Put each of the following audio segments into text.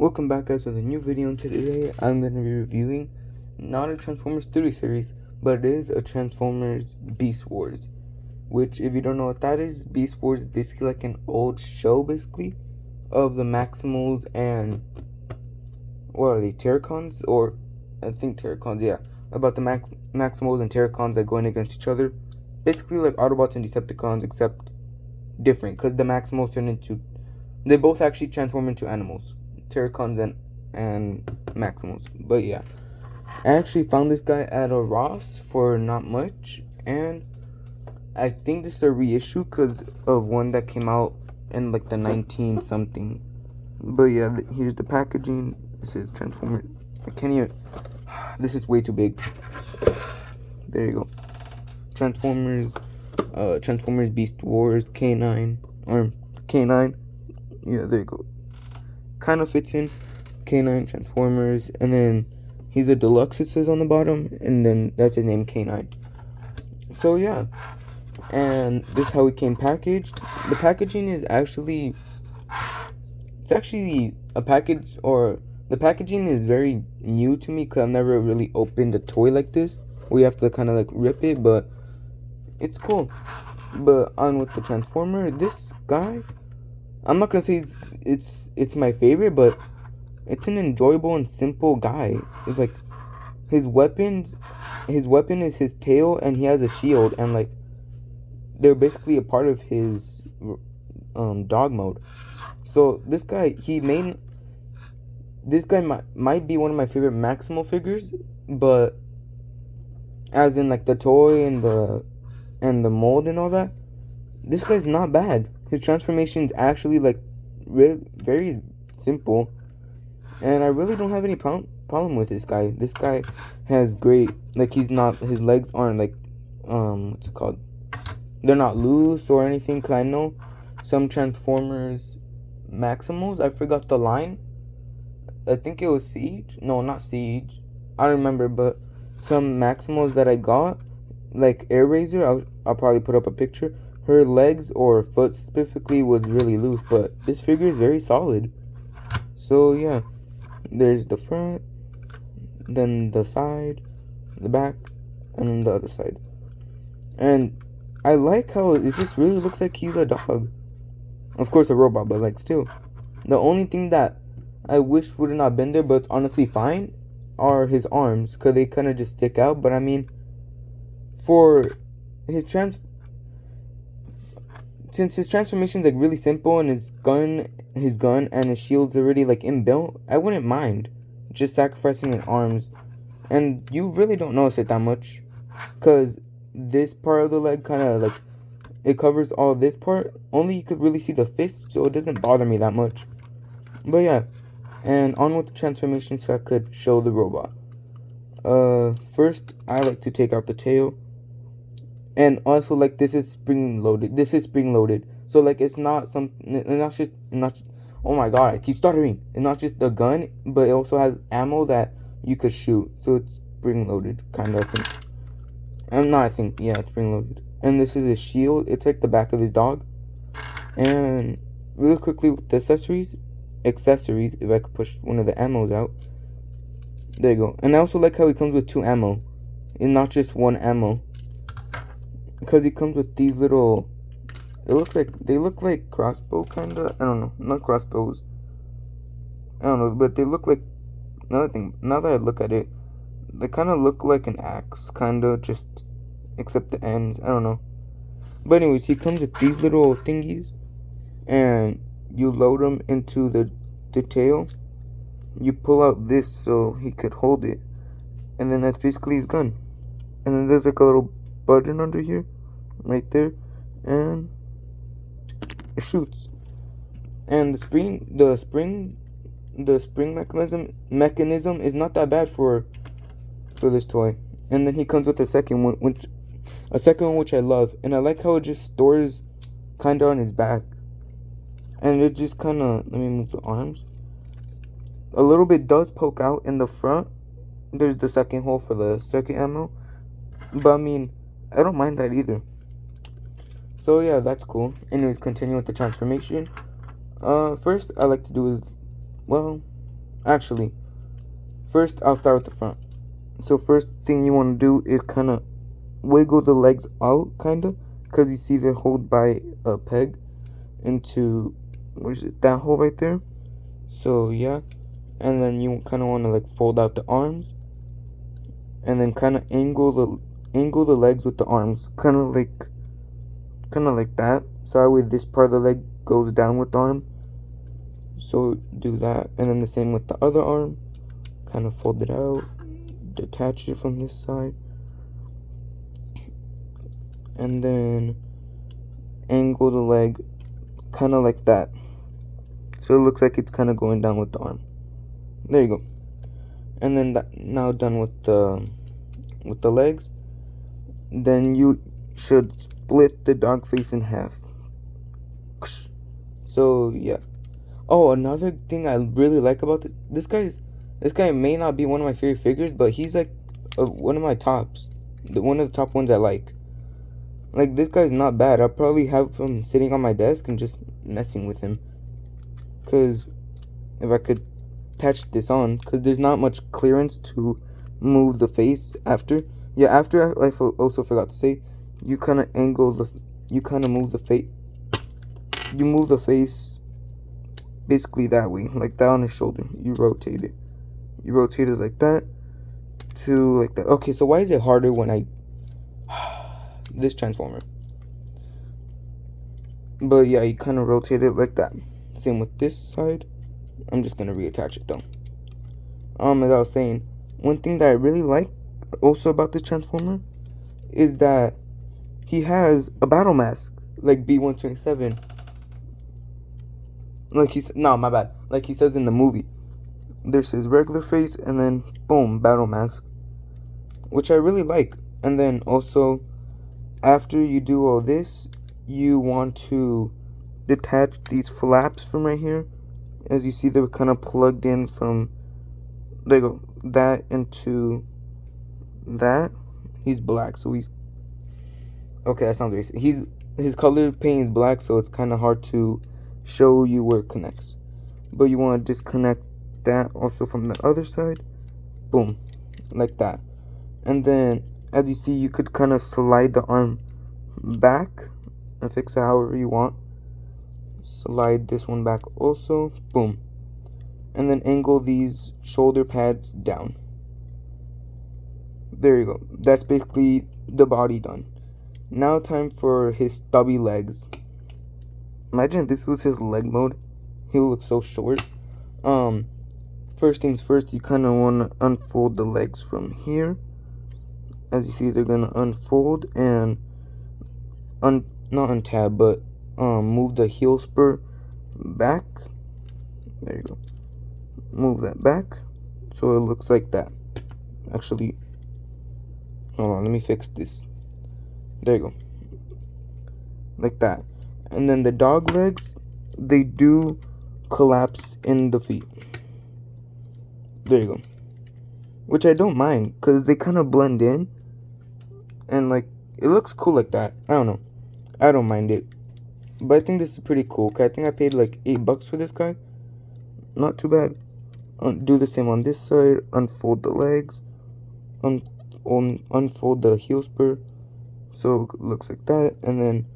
Welcome back, guys, with a new video, and today I'm going to be reviewing not a Transformers 3 series, but it is a Transformers Beast Wars, which, if you don't know what that is, Beast Wars is basically like an old show, basically, of the Maximals and, what are they, Terracons? Or, I think Terracons, yeah, about the Maximals and Terracons that going against each other, basically like Autobots and Decepticons, except different, because the Maximals turn into, they both actually transform into animals. Terracons and Maximals. But yeah, I actually found this guy at a Ross for not much, and I think this is a reissue because of one that came out in like the 19 something. But yeah, here's the packaging. This is Transformers. I can't even. This is way too big. There you go. Transformers Beast Wars K-9 or K-9. Yeah, there you go. Kind of fits in. K-9 Transformers, and then he's a deluxe, it says on the bottom, and then that's his name, K-9. So yeah, and this is how it came packaged. The packaging is actually, it's actually a package, or the packaging is very new to me because I've never really opened a toy like this where you have to kind of like rip it, but it's cool. But on with the Transformer, this guy, I'm not gonna say it's my favorite, but it's an enjoyable and simple guy. It's like his weapon is his tail, and he has a shield, and like they're basically a part of his dog mode. So this guy, might be one of my favorite Maximal figures, but as in like the toy and the mold and all that, this guy's not bad. His transformation's actually like very simple, and I really don't have any problem with this guy. This guy has great, like, his legs aren't like what's it called? They're not loose or anything. Cause I know some Transformers Maximals, I forgot the line. I think it was Siege. No, not Siege. I don't remember, but some Maximals that I got, like Air Razor, I'll probably put up a picture. Her legs or foot specifically was really loose, but this figure is very solid. So yeah, there's the front, then the side, the back, and then the other side. And I like how it just really looks like he's a dog. Of course a robot, but like still. The only thing that I wish would have not been there, but it's honestly fine, are his arms, because they kind of just stick out. But I mean, for his since his transformation is like really simple, and his gun and his shield's already like inbuilt, I wouldn't mind just sacrificing his arms. And you really don't notice it that much, because this part of the leg kind of like, it covers all this part. Only you could really see the fist, so it doesn't bother me that much. But yeah, and on with the transformation so I could show the robot. First I like to take out the tail. And also, like, this is spring loaded. So like, it's not oh my god, I keep stuttering. It's not just the gun, but it also has ammo that you could shoot. So it's spring loaded, kind of, I think. Yeah, it's spring loaded. And this is his shield. It's like the back of his dog. And really quickly with the accessories, if I could push one of the ammos out. There you go. And I also like how he comes with 2 ammo, and not just 1 ammo. Because he comes with these little, they look like crossbow, kinda. I don't know, not crossbows. I don't know, but they look like, another thing, now that I look at it, they kind of look like an axe, kinda, just, except the ends, I don't know. But anyways, he comes with these little thingies, and you load them into the tail. You pull out this so he could hold it, and then that's basically his gun. And then there's like a little button under here, right there, and it shoots. And the spring mechanism is not that bad for this toy. And then he comes with a second one, which I love, and I like how it just stores kinda on his back, and it just kinda, let me move the arms. A little bit does poke out in the front. There's the second hole for the second ammo, but I mean, I don't mind that either. So yeah, that's cool. Anyways, continue with the transformation. First I like to do is, well, Actually, first I'll start with the front. So first thing you want to do is kind of wiggle the legs out, kind of, because you see they're held by a peg into, where's it, that hole right there. So yeah, and then you kind of want to like fold out the arms, and then kind of angle the legs with the arms, kind of like that. So that way this part of the leg goes down with the arm. So do that, and then the same with the other arm. Kind of fold it out, detach it from this side, and then angle the leg kind of like that. So it looks like it's kind of going down with the arm. There you go. And then that, now done with the legs, then you should split the dog face in half. So yeah. Oh, another thing I really like about this guy may not be one of my favorite figures, but he's like one of my tops. One of the top ones I like. Like, this guy's not bad. I'll probably have him sitting on my desk and just messing with him. Because if I could attach this on, because there's not much clearance to move the face after. Yeah, after I also forgot to say, you kind of move the face. You move the face basically that way, like that on his shoulder. You rotate it. You rotate it like that to like that. Okay, so why is it harder when I this transformer? But yeah, you kind of rotate it like that. Same with this side. I'm just gonna reattach it though. As I was saying, one thing that I really like also about this transformer is that he has a battle mask like B-127. Like my bad. Like he says in the movie. There's his regular face and then boom, battle mask, which I really like. And then also, after you do all this, you want to detach these flaps from right here. As you see, they're kind of plugged in from, there you go, that into that. He's black, so he's, okay, that sounds racist. His color paint is black, so it's kind of hard to show you where it connects. But you want to disconnect that also from the other side. Boom, like that. And then, as you see, you could kind of slide the arm back and fix it however you want. Slide this one back also. Boom. And then angle these shoulder pads down. There you go. That's basically the body done. Now time for his stubby legs. Imagine if this was his leg mode. He would look so short. First things first, you kind of want to unfold the legs from here. As you see, they're going to unfold and not untab, but move the heel spur back. There you go. Move that back so it looks like that. Actually, hold on, let me fix this. There you go. Like that. And then the dog legs, they do collapse in the feet. There you go. Which I don't mind, because they kind of blend in. And like, it looks cool like that. I don't know. I don't mind it. But I think this is pretty cool. Cause I think I paid like $8 for this guy. Not too bad. Do the same on this side. Unfold the legs. Unfold the heel spur. So it looks like that. And then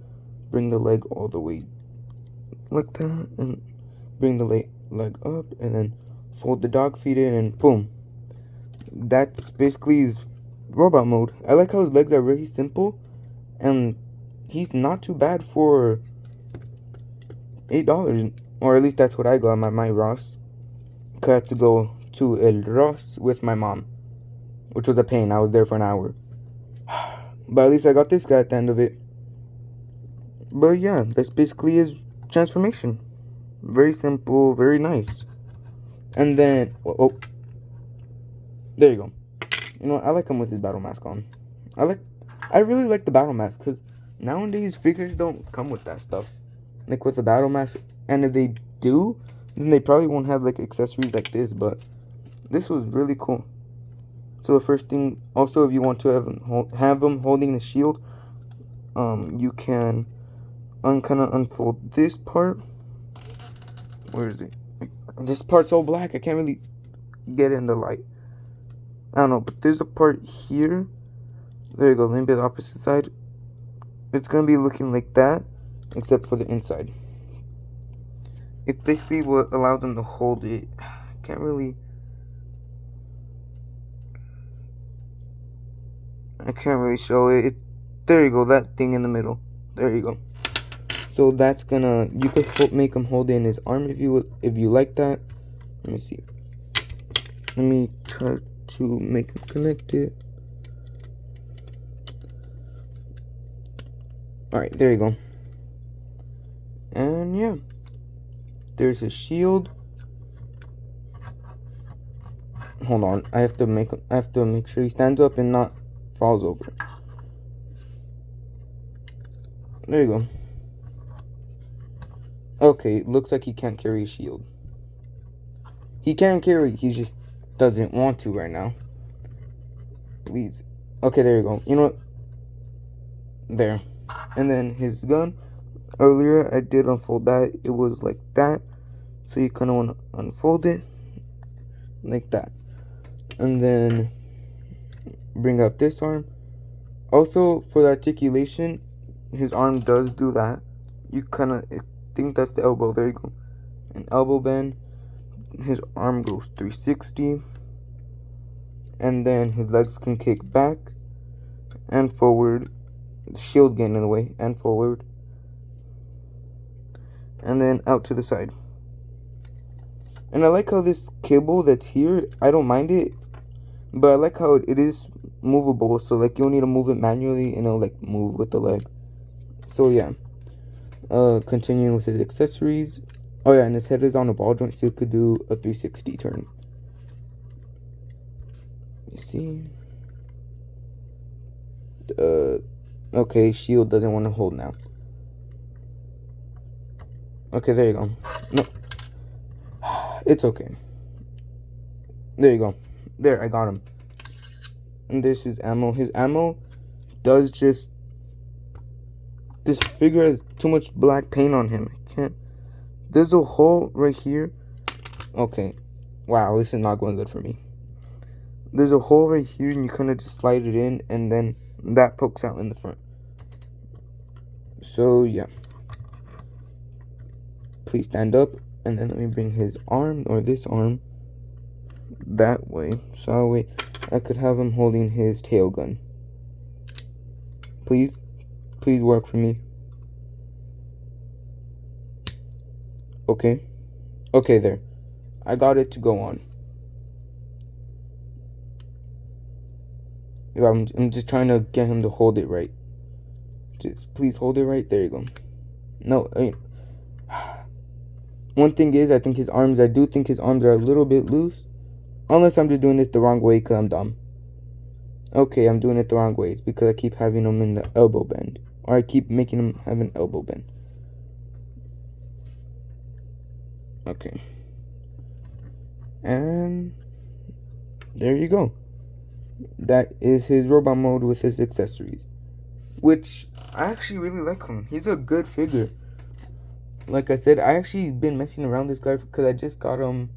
bring the leg all the way like that. And bring the leg up. And then fold the dog feet in. And boom. That's basically his robot mode. I like how his legs are really simple. And he's not too bad for $8. Or at least that's what I got at my Ross. I had to go to El Ross with my mom, which was a pain. I was there for an hour. But at least I got this guy at the end of it. But yeah, that's basically his transformation. Very simple, very nice. And then, there you go. You know what? I like him with his battle mask on. I really like the battle mask, because nowadays figures don't come with that stuff. Like with the battle mask. And if they do, then they probably won't have like accessories like this, but this was really cool. So the first thing, also if you want to have him holding the shield, you can kind of unfold this part. Where is it? This part's all black. I can't really get it in the light. I don't know, but there's a part here. There you go, maybe the opposite side. It's gonna be looking like that, except for the inside. It's basically what allows them to hold it. Can't really... I can't really show it. There you go, that thing in the middle. There you go. So that's gonna... You could make him hold it in his arm if you like that. Let me see. Let me try to make him connect it. Alright, there you go. And yeah. There's his shield. Hold on. I have to make sure he stands up and not falls over. There you go. Okay, looks like he can't carry a shield. He can carry it, he just doesn't want to right now. Please. Okay, there you go. You know what? There. And then his gun. Earlier, I did unfold that. It was like that. So you kind of want to unfold it. Like that. And then bring out this arm. Also, for the articulation, his arm does do that. You kind of think that's the elbow. There you go. An elbow bend. His arm goes 360. And then his legs can kick back and forward. Shield getting in the way. And forward. And then out to the side. And I like how this cable that's here, I don't mind it. But I like how it is movable. So like you don't need to move it manually and it'll like move with the leg. So yeah. Continuing with his accessories. Oh yeah, and his head is on a ball joint, so you could do a 360 turn. Let me see. Okay, shield doesn't want to hold now. Okay, there you go. No. It's okay. There you go. There, I got him. And there's his ammo. His ammo does just... This figure has too much black paint on him. I can't... There's a hole right here. Okay. Wow, this is not going good for me. There's a hole right here and you kind of just slide it in and then that pokes out in the front. So, yeah. Please stand up. And then let me bring his arm, or this arm, that way. So I could have him holding his tail gun. Please. Please work for me. Okay. Okay, there. I got it to go on. I'm just trying to get him to hold it right. Just please hold it right. There you go. No, I mean... One thing is, I do think his arms are a little bit loose. Unless I'm just doing this the wrong way because I'm dumb. Okay, I'm doing it the wrong way. It's because I keep having him in the elbow bend. Or I keep making him have an elbow bend. Okay. And there you go. That is his robot mode with his accessories. Which, I actually really like him. He's a good figure. Like I said, I actually been messing around this guy because I just got him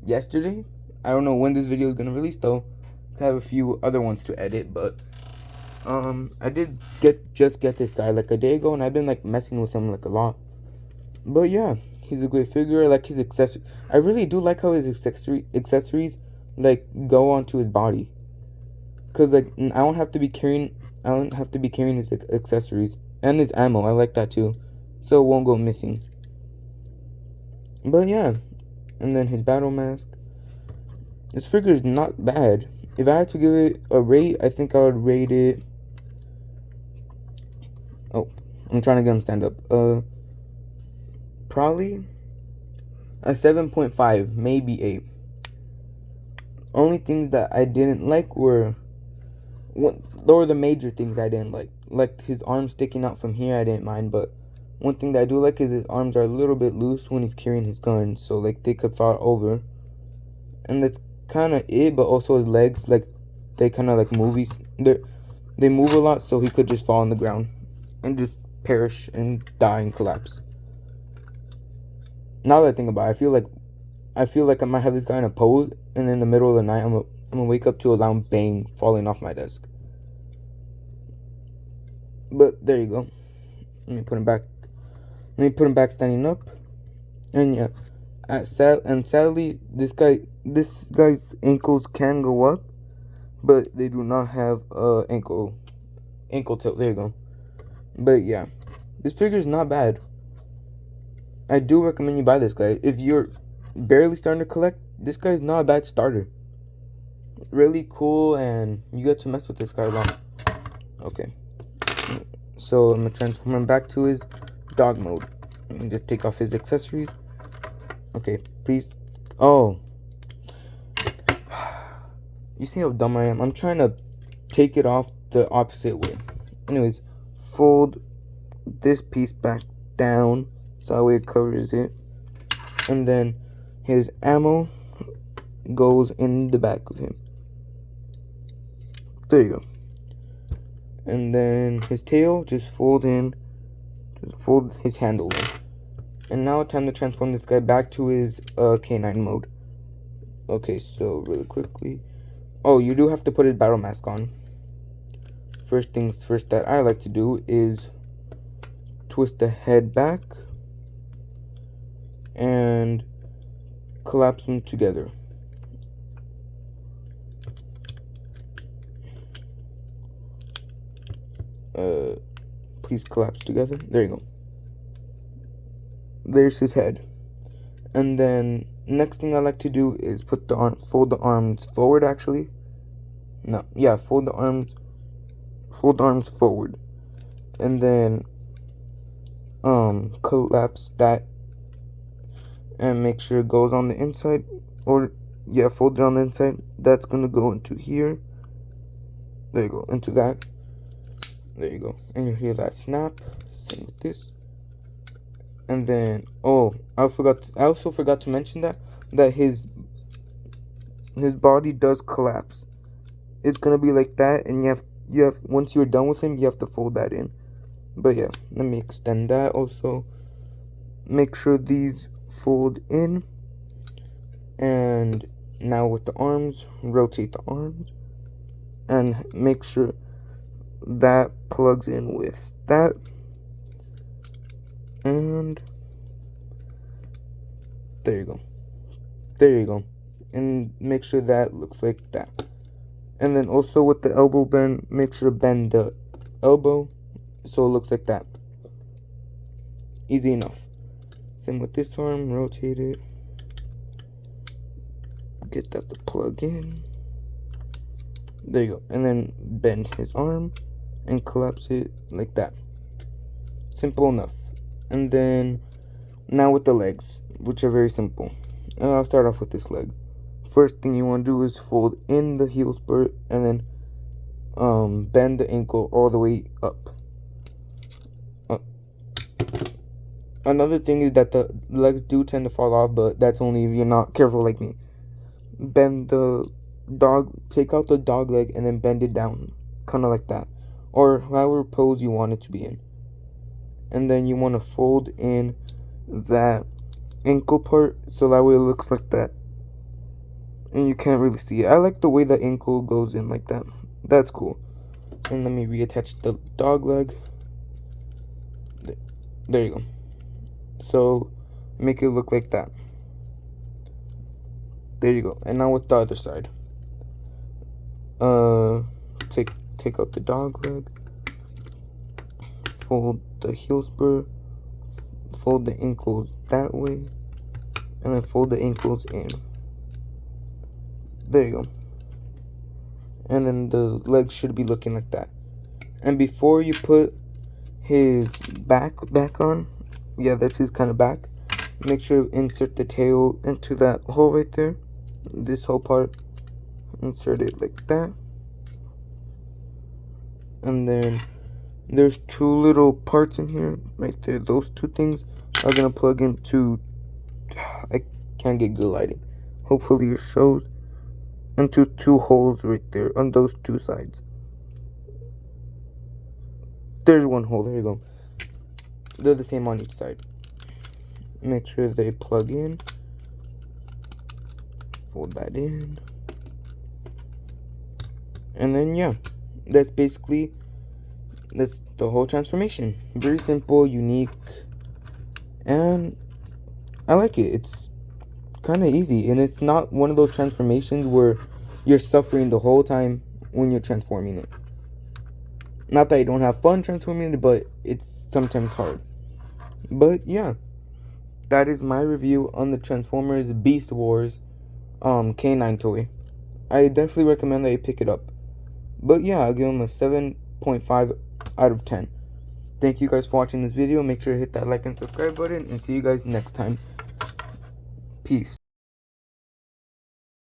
yesterday. I don't know when this video is going to release though. I have a few other ones to edit, but I did just get this guy like a day ago and I've been like messing with him like a lot. But yeah, he's a great figure. I like his accessories. I really do like how his accessories like go onto his body. Cause like I don't have to be carrying his accessories and his ammo. I like that too. So it won't go missing. But yeah. And then his battle mask. This figure is not bad. If I had to give it a rate, I think I would rate it... Oh, I'm trying to get him stand up. Probably a 7.5, maybe 8. Only things that I didn't like were... Those were the major things I didn't like. Like his arms sticking out from here, I didn't mind, but... One thing that I do like is his arms are a little bit loose when he's carrying his gun, so like they could fall over. And that's kind of it, but also his legs, like they kind of like they move a lot, so he could just fall on the ground and just perish and die and collapse. Now that I think about it, I feel like I feel like I might have this guy in a pose, and in the middle of the night, I'm gonna wake up to a loud bang falling off my desk. But there you go. Let me put him back. Let me put him back standing up. And yeah, sadly, this guy's ankles can go up, but they do not have ankle tilt. There you go. But yeah, this figure is not bad. I do recommend you buy this guy. If you're barely starting to collect, this guy's not a bad starter. Really cool, and you get to mess with this guy a lot. Okay, so I'm gonna transform him back to his dog mode and just take off his accessories. Okay, please. Oh, you see how dumb I am? I'm trying to take it off the opposite way. Anyways, fold this piece back down so that way it covers it, and then his ammo goes in the back of him. There you go. And then his tail, just fold his handle in. And now time to transform this guy back to his K-9 mode. Okay, so really quickly. Oh, you do have to put his battle mask on. First things first that I like to do is twist the head back and collapse them together. Please collapse together. There you go. There's his head. And then next thing I like to do is fold the arms forward. Actually, no, yeah, fold the arms forward, and then collapse that and make sure it goes on the inside, or yeah, fold it on the inside. That's gonna go into here. There you go, into that. There you go, and you hear that snap. Same with this. And then, oh, I also forgot to mention that his body does collapse. It's gonna be like that, and you have once you're done with him, you have to fold that in. But yeah, let me extend that also. Make sure these fold in, and now with the arms, rotate the arms, and make sure that plugs in with that. And there you go. There you go. And make sure that looks like that. And then also with the elbow bend, make sure to bend the elbow so it looks like that. Easy enough. Same with this arm, rotate it. Get that to plug in. There you go. And then bend his arm and collapse it like that. Simple enough. And then now with the legs, which are very simple. I'll start off with this leg. First thing you want to do is fold in the heel spurt and then bend the ankle all the way up. Another thing is that the legs do tend to fall off, but that's only if you're not careful like me. Bend the take out the dog leg and then bend it down, kind of like that, or however pose you want it to be in. And then you want to fold in that ankle part so that way it looks like that, and you can't really see it. I like the way the ankle goes in like that. That's cool. And let me reattach the dog leg. There you go. So make it look like that. There you go. And now with the other side, take out the dog leg, fold the heel spur, fold the ankles that way, and then fold the ankles in. There you go. And then the legs should be looking like that. And before you put his back on, yeah, that's his kind of back, make sure to insert the tail into that hole right there. This whole part, insert it like that. And then there's two little parts in here right there. Those two things are gonna plug into, I can't get good lighting, hopefully it shows, into two holes right there on those two sides. There's one hole. There you go. They're the same on each side. Make sure they plug in. fold that in. And then yeah, that's the whole transformation. Very simple, unique, and I like it. It's kind of easy, and it's not one of those transformations where you're suffering the whole time when you're transforming it. Not that you don't have fun transforming it, but it's sometimes hard. But yeah, that is my review on the Transformers Beast Wars K-9 toy. I definitely recommend that you pick it up. But yeah, I'll give them a 7.5 out of 10. Thank you guys for watching this video. Make sure to hit that like and subscribe button, and see you guys next time. Peace.